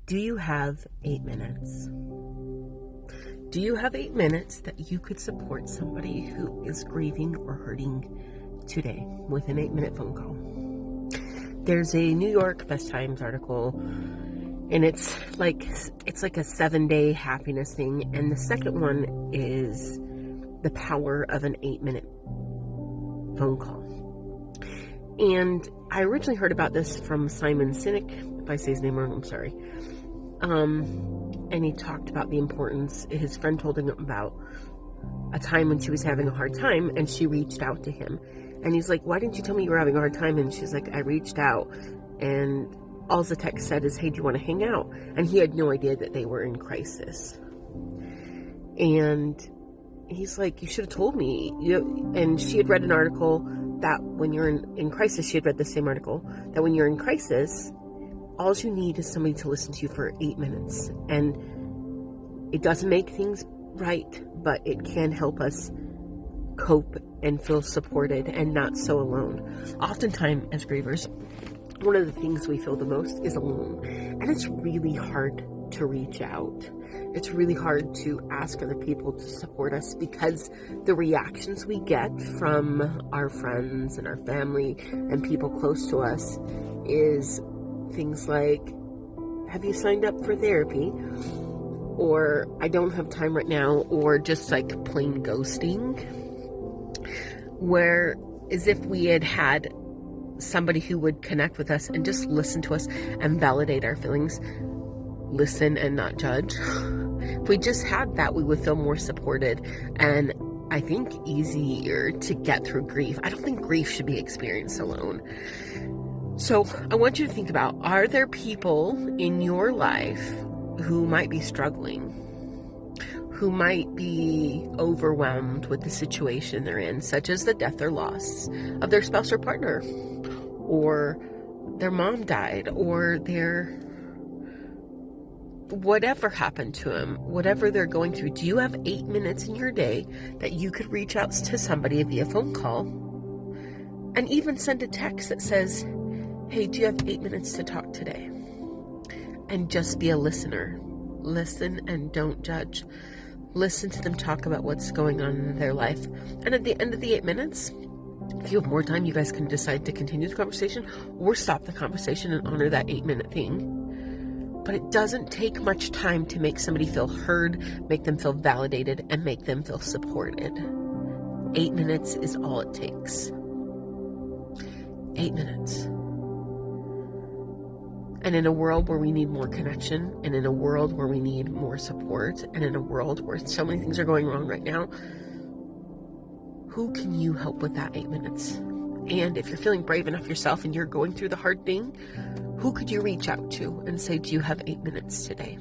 Do you have 8 minutes? Do you have 8 minutes that you could support somebody who is grieving or hurting today with an 8-minute phone call? There's a New York Best Times article, and it's like a 7-day happiness thing. And the second one is the power of an 8-minute phone call. And I originally heard about this from Simon Sinek. If I say his name wrong, I'm sorry. And he talked about the importance. His friend told him about a time when she was having a hard time, and she reached out to him. And he's like, "Why didn't you tell me you were having a hard time?" And she's like, "I reached out, and all the text said is, 'Hey, do you want to hang out?'" And he had no idea that they were in crisis. And he's like, "You should have told me." And she had read an article that when you're in crisis, she had read the same article, that when you're in crisis, all you need is somebody to listen to you for 8 minutes. And it doesn't make things right, but it can help us cope and feel supported and not so alone. Oftentimes, as grievers, one of the things we feel the most is alone. And it's really hard to reach out. It's really hard to ask other people to support us, because the reactions we get from our friends and our family and people close to us is things like, "Have you signed up for therapy?" Or, "I don't have time right now," or just like plain ghosting. Where, as if we had somebody who would connect with us and just listen to us and validate our feelings, listen and not judge. If we just had that, we would feel more supported and I think easier to get through grief. I don't think grief should be experienced alone. So I want you to think about, are there people in your life who might be struggling, who might be overwhelmed with the situation they're in, such as the death or loss of their spouse or partner, or their mom died, or their whatever happened to them, whatever they're going through? Do you have 8 minutes in your day that you could reach out to somebody via phone call and even send a text that says, "Hey, do you have 8 minutes to talk today?" And just be a listener. Listen and don't judge. Listen to them talk about what's going on in their life. And at the end of the 8 minutes, if you have more time, you guys can decide to continue the conversation or stop the conversation and honor that 8-minute thing. But it doesn't take much time to make somebody feel heard, make them feel validated, and make them feel supported. 8 minutes is all it takes. 8 minutes. And in a world where we need more connection, and in a world where we need more support, and in a world where so many things are going wrong right now, who can you help with that 8 minutes? And if you're feeling brave enough yourself and you're going through the hard thing, who could you reach out to and say, "Do you have 8 minutes today?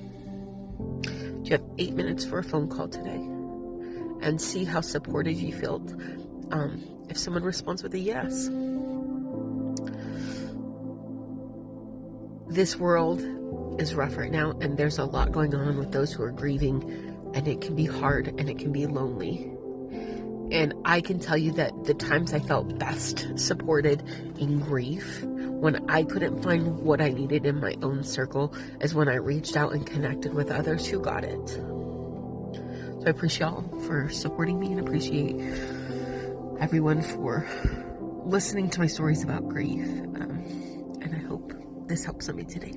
Do you have 8 minutes for a phone call today?" And see how supported you feel if someone responds with a yes. This world is rough right now, and there's a lot going on with those who are grieving, and it can be hard and it can be lonely. And I can tell you that the times I felt best supported in grief, when I couldn't find what I needed in my own circle, is when I reached out and connected with others who got it. So I appreciate y'all for supporting me, and appreciate everyone for listening to my stories about grief. And I hope this helps somebody today.